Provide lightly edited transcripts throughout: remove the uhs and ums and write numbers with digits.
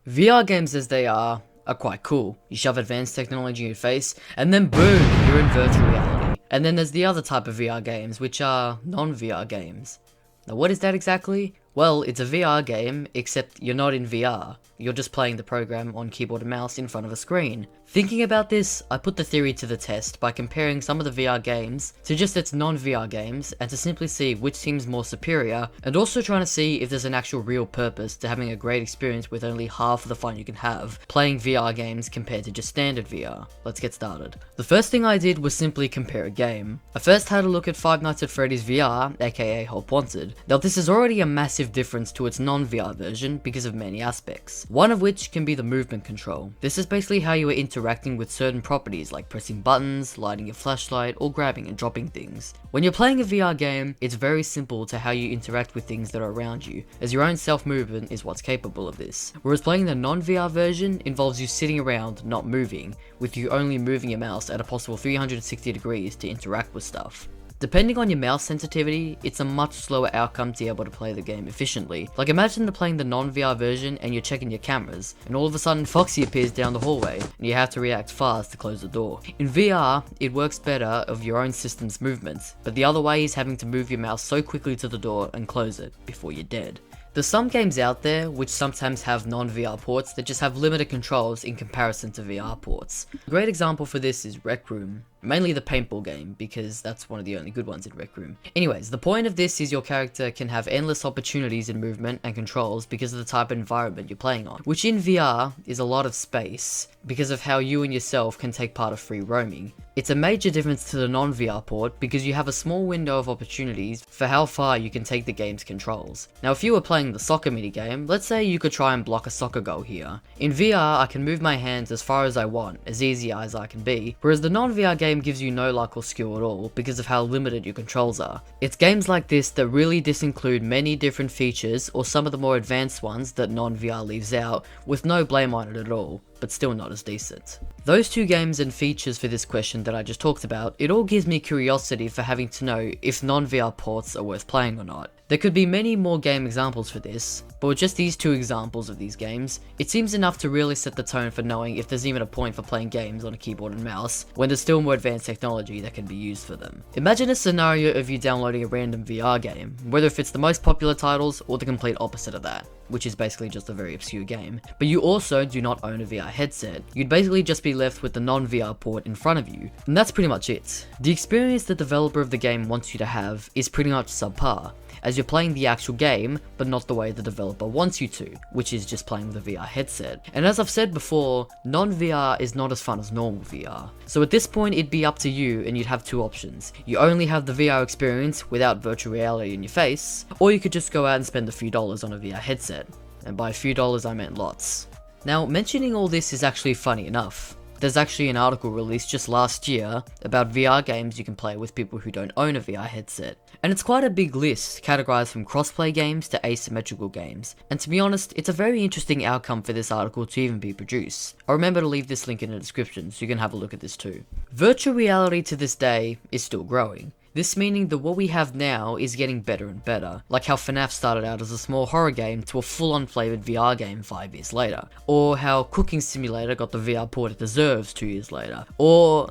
VR games as they are quite cool. You shove advanced technology in your face, and then boom, you're in virtual reality. And then there's the other type of VR games, which are non-VR games. Now what is that exactly? Well, it's a VR game, except you're not in VR. You're just playing the program on keyboard and mouse in front of a screen. Thinking about this, I put the theory to the test by comparing some of the VR games to just its non-VR games, and to simply see which seems more superior, and also trying to see if there's an actual real purpose to having a great experience with only half of the fun you can have playing VR games compared to just standard VR. Let's get started. The first thing I did was simply compare a game. I first had a look at Five Nights at Freddy's VR, aka Help Wanted. Now this is already a massive difference to its non-VR version because of many aspects, one of which can be the movement control. This is basically how you are interacting with certain properties like pressing buttons, lighting your flashlight, or grabbing and dropping things. When you're playing a VR game, it's very simple to how you interact with things that are around you, as your own self-movement is what's capable of this. Whereas playing the non-VR version involves you sitting around, not moving, with you only moving your mouse at a possible 360 degrees to interact with stuff. Depending on your mouse sensitivity, it's a much slower outcome to be able to play the game efficiently. Like imagine playing the non-VR version and you're checking your cameras, and all of a sudden Foxy appears down the hallway, and you have to react fast to close the door. In VR, it works better of your own system's movements, but the other way is having to move your mouse so quickly to the door and close it before you're dead. There's some games out there which sometimes have non-VR ports that just have limited controls in comparison to VR ports. A great example for this is Rec Room. Mainly the paintball game, because that's one of the only good ones in Rec Room. Anyways, the point of this is your character can have endless opportunities in movement and controls because of the type of environment you're playing on, which in VR is a lot of space because of how you and yourself can take part of free roaming. It's a major difference to the non-VR port because you have a small window of opportunities for how far you can take the game's controls. Now if you were playing the soccer minigame, let's say you could try and block a soccer goal here. In VR, I can move my hands as far as I want, as easy as I can be, whereas the non-VR game gives you no luck or skill at all because of how limited your controls are. It's games like this that really disinclude many different features or some of the more advanced ones that non-VR leaves out, with no blame on it at all, but still not as decent. Those two games and features for this question that I just talked about, it all gives me curiosity for having to know if non-VR ports are worth playing or not. There could be many more game examples for this, but with just these two examples of these games, it seems enough to really set the tone for knowing if there's even a point for playing games on a keyboard and mouse when there's still more advanced technology that can be used for them. Imagine a scenario of you downloading a random VR game, whether if it's the most popular titles or the complete opposite of that, which is basically just a very obscure game, but you also do not own a VR headset. You'd basically just be left with the non-VR port in front of you, and that's pretty much it. The experience the developer of the game wants you to have is pretty much subpar, as you're playing the actual game, but not the way the developer wants you to, which is just playing with a VR headset. And as I've said before, non-VR is not as fun as normal VR. So at this point, it'd be up to you, and you'd have two options. You only have the VR experience without virtual reality in your face, or you could just go out and spend a few dollars on a VR headset. And by a few dollars, I meant lots. Now, mentioning all this is actually funny enough. There's actually an article released just last year about VR games you can play with people who don't own a VR headset. And it's quite a big list, categorized from crossplay games to asymmetrical games. And to be honest, it's a very interesting outcome for this article to even be produced. I'll remember to leave this link in the description so you can have a look at this too. Virtual reality to this day is still growing. This meaning that what we have now is getting better and better, like how FNAF started out as a small horror game to a full-on flavored VR game 5 years later, or how Cooking Simulator got the VR port it deserves 2 years later, or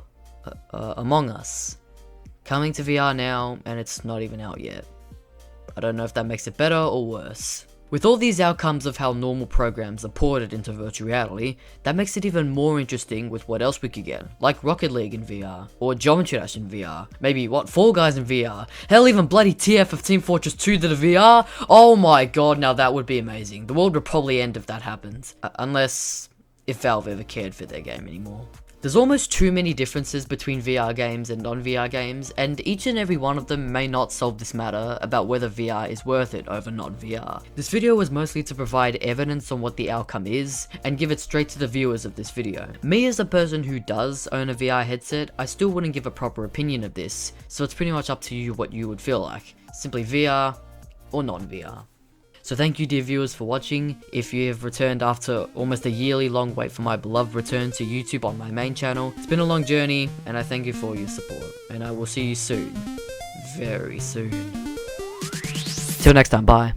Among Us, coming to VR now and it's not even out yet. I don't know if that makes it better or worse. With all these outcomes of how normal programs are ported into virtual reality, that makes it even more interesting with what else we could get, like Rocket League in VR, or Geometry Dash in VR, maybe Fall Guys in VR, hell even bloody TF of Team Fortress 2 to the VR. Oh my god, now that would be amazing. The world would probably end if that happens, unless if Valve ever cared for their game anymore. There's almost too many differences between VR games and non-VR games, and each and every one of them may not solve this matter about whether VR is worth it over non-VR. This video was mostly to provide evidence on what the outcome is, and give it straight to the viewers of this video. Me as a person who does own a VR headset, I still wouldn't give a proper opinion of this, so it's pretty much up to you what you would feel like. Simply VR or non-VR. So thank you dear viewers for watching. If you have returned after almost a yearly long wait for my beloved return to YouTube on my main channel, it's been a long journey and I thank you for your support. And I will see you soon. Very soon. Till next time, bye.